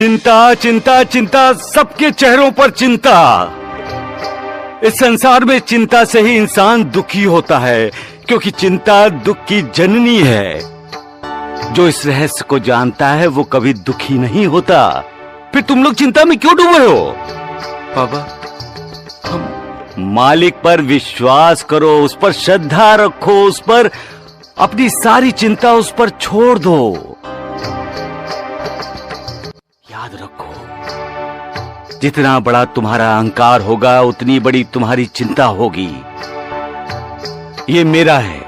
चिंता चिंता चिंता, सबके चेहरों पर चिंता। इस संसार में चिंता से ही इंसान दुखी होता है, क्योंकि चिंता दुख की जननी है। जो इस रहस्य को जानता है वो कभी दुखी नहीं होता। फिर तुम लोग चिंता में क्यों डूबे हो? बाबा, मालिक पर विश्वास करो, उस पर श्रद्धा रखो, उस पर अपनी सारी चिंता उस पर छोड़ दो। याद रखो, जितना बड़ा तुम्हारा अहंकार होगा उतनी बड़ी तुम्हारी चिंता होगी। ये मेरा है,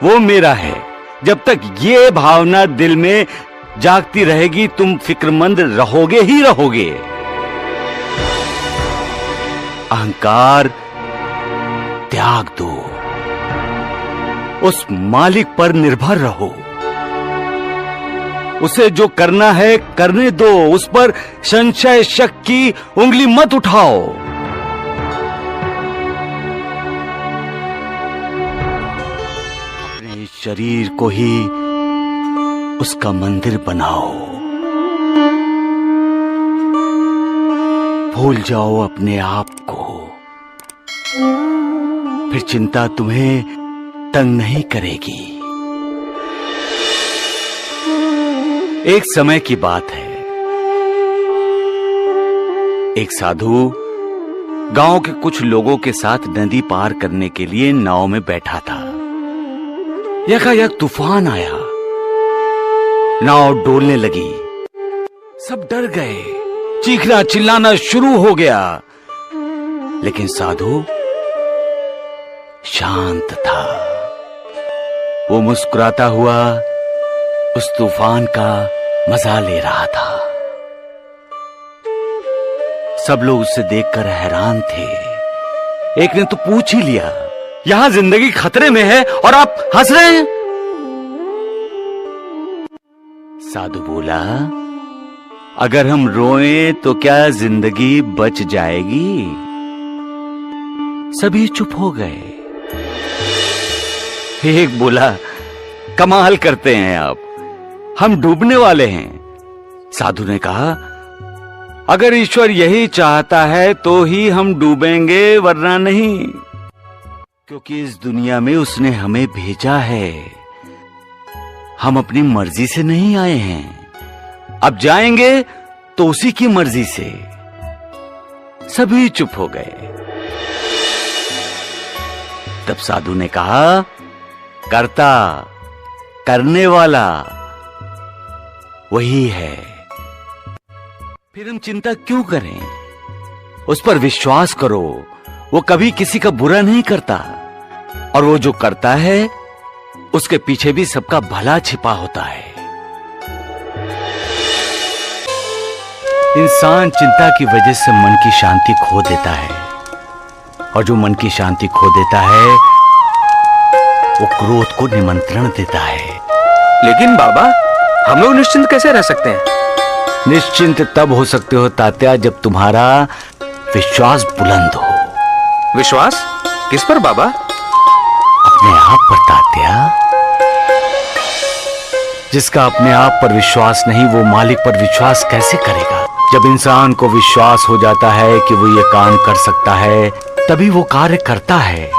वो मेरा है, जब तक ये भावना दिल में जागती रहेगी तुम फिक्रमंद रहोगे ही रहोगे। अहंकार त्याग दो, उस मालिक पर निर्भर रहो। उसे जो करना है करने दो, उस पर संशय शक की उंगली मत उठाओ। अपने शरीर को ही उसका मंदिर बनाओ। भूल जाओ अपने आप को, फिर चिंता तुम्हें तंग नहीं करेगी। एक समय की बात है, एक साधु गांव के कुछ लोगों के साथ नदी पार करने के लिए नाव में बैठा था। यकायक तूफान आया, नाव डोलने लगी। सब डर गए, चीखना चिल्लाना शुरू हो गया। लेकिन साधु शांत था। वो मुस्कुराता हुआ उस तूफान का मजा ले रहा था। सब लोग उसे देखकर हैरान थे। एक ने तो पूछ ही लिया, यहां जिंदगी खतरे में है और आप हंस रहे हैं? साधु बोला, अगर हम रोएं तो क्या जिंदगी बच जाएगी? सभी चुप हो गए। एक बोला, कमाल करते हैं आप, हम डूबने वाले हैं। साधु ने कहा, अगर ईश्वर यही चाहता है तो ही हम डूबेंगे, वरना नहीं, क्योंकि इस दुनिया में उसने हमें भेजा है। हम अपनी मर्जी से नहीं आए हैं, अब जाएंगे तो उसी की मर्जी से। सभी चुप हो गए। तब साधु ने कहा, कर्ता करने वाला वही है, फिर हम चिंता क्यों करें? उस पर विश्वास करो, वो कभी किसी का बुरा नहीं करता, और वो जो करता है उसके पीछे भी सबका भला छिपा होता है। इंसान चिंता की वजह से मन की शांति खो देता है, और जो मन की शांति खो देता है वो क्रोध को निमंत्रण देता है। लेकिन बाबा, हम लोग निश्चिंत कैसे रह सकते हैं? निश्चिंत तब हो सकते हो तात्या, जब तुम्हारा विश्वास बुलंद हो। विश्वास किस पर बाबा? अपने आप पर तात्या। जिसका अपने आप पर विश्वास नहीं, वो मालिक पर विश्वास कैसे करेगा? जब इंसान को विश्वास हो जाता है कि वो ये काम कर सकता है, तभी वो कार्य करता है।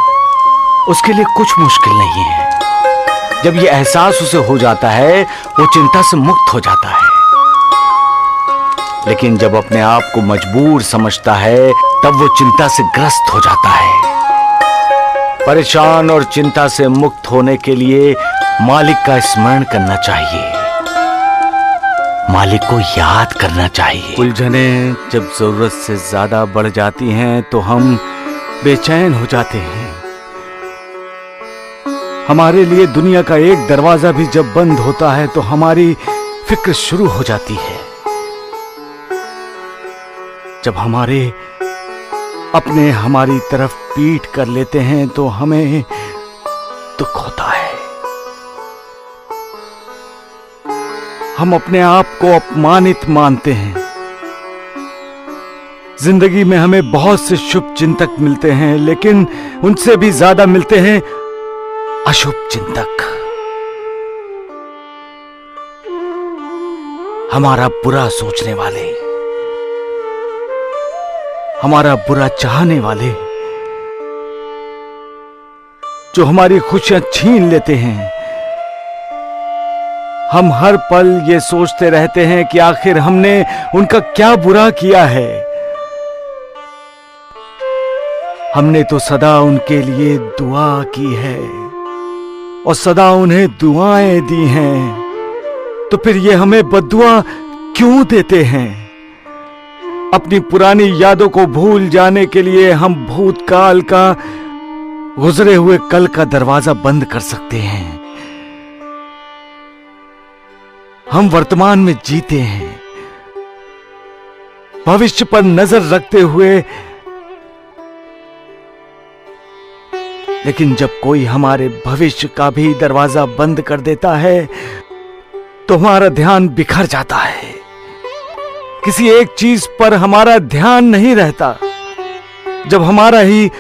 उसके लिए कुछ मुश्किल नहीं है। जब ये एहसास उसे हो जाता है, वो चिंता से मुक्त हो जाता है। लेकिन जब अपने आप को मजबूर समझता है, तब वो चिंता से ग्रस्त हो जाता है। परेशान और चिंता से मुक्त होने के लिए मालिक का स्मरण करना चाहिए, मालिक को याद करना चाहिए। उलझनें जब जरूरत से ज्यादा बढ़ जाती हैं तो हम बेचैन हो जाते हैं। हमारे लिए दुनिया का एक दरवाजा भी जब बंद होता है तो हमारी फिक्र शुरू हो जाती है। जब हमारे अपने हमारी तरफ पीठ कर लेते हैं तो हमें दुख होता है। हम अपने आप को अपमानित मानते हैं। जिंदगी में हमें बहुत से शुभ चिंतक मिलते हैं, लेकिन उनसे भी ज्यादा मिलते हैं अशुभ चिंतक। हमारा बुरा सोचने वाले, हमारा बुरा चाहने वाले, जो हमारी खुशियां छीन लेते हैं। हम हर पल ये सोचते रहते हैं कि आखिर हमने उनका क्या बुरा किया है। हमने तो सदा उनके लिए दुआ की है और सदा उन्हें दुआएं दी हैं, तो फिर ये हमें बद्दुआ क्यों देते हैं? अपनी पुरानी यादों को भूल जाने के लिए हम भूतकाल का, गुजरे हुए कल का दरवाजा बंद कर सकते हैं। हम वर्तमान में जीते हैं, भविष्य पर नजर रखते हुए। लेकिन जब कोई हमारे भविष्य का भी दरवाजा बंद कर देता है तो हमारा ध्यान बिखर जाता है। किसी एक चीज पर हमारा ध्यान नहीं रहता। जब हमारा ही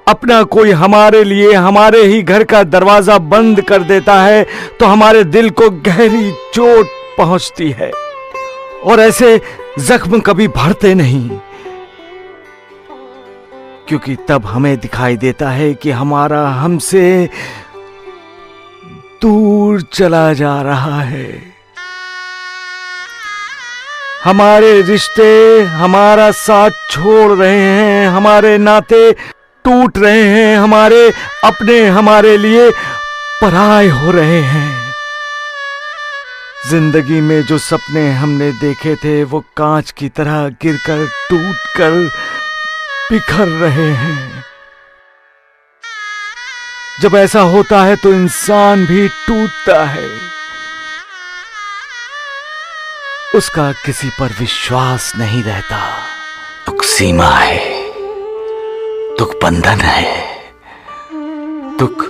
अपना कोई हमारे लिए हमारे ही घर का दरवाजा बंद कर देता है तो हमारे दिल को गहरी चोट पहुंचती है और ऐसे जख्म कभी भरते नहीं, क्योंकि तब हमें दिखाई देता है कि हमारा हमसे दूर चला जा रहा है। हमारे रिश्ते हमारा साथ छोड़ रहे हैं, हमारे नाते टूट रहे हैं, हमारे अपने हमारे लिए पराए हो रहे हैं। जिंदगी में जो सपने हमने देखे थे वो कांच की तरह गिरकर टूटकर बिखर रहे हैं। जब ऐसा होता है तो इंसान भी टूटता है। उसका किसी पर विश्वास नहीं रहता। दुख सीमा है, दुख बंधन है, दुख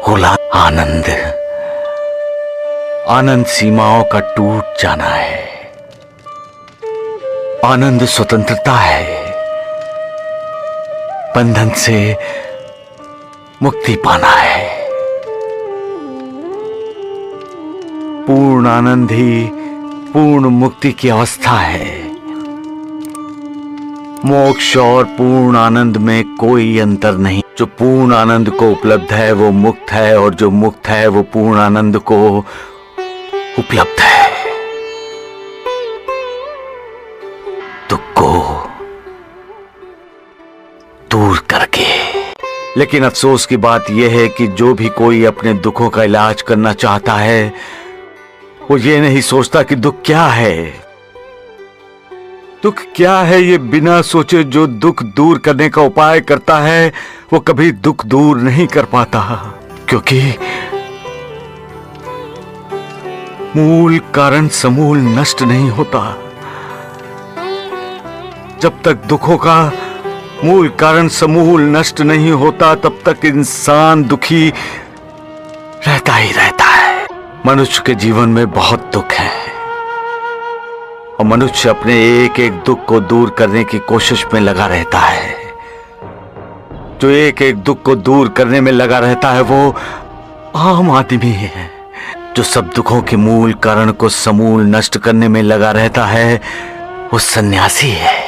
होला आनंद। आनंद सीमाओं का टूट जाना है। आनंद स्वतंत्रता है, बंधन से मुक्ति पाना है। पूर्ण आनंद ही पूर्ण मुक्ति की अवस्था है। मोक्ष और पूर्ण आनंद में कोई अंतर नहीं। जो पूर्ण आनंद को उपलब्ध है वो मुक्त है, और जो मुक्त है वो पूर्ण आनंद को उपलब्ध है। दुख को दूर करके। लेकिन अफसोस की बात यह है कि जो भी कोई अपने दुखों का इलाज करना चाहता है वो ये नहीं सोचता कि दुख क्या है। दुख क्या है ये बिना सोचे जो दुख दूर करने का उपाय करता है वो कभी दुख दूर नहीं कर पाता, क्योंकि मूल कारण समूल नष्ट नहीं होता। जब तक दुखों का मूल कारण समूल नष्ट नहीं होता तब तक इंसान दुखी रहता ही रहता है। मनुष्य के जीवन में बहुत दुख है और मनुष्य अपने एक एक दुख को दूर करने की कोशिश में लगा रहता है। जो एक एक दुख को दूर करने में लगा रहता है वो आम आदमी है। जो सब दुखों के मूल कारण को समूल नष्ट करने में लगा रहता है वो सन्यासी है।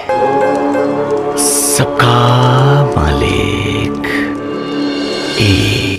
सबका मालिक एक।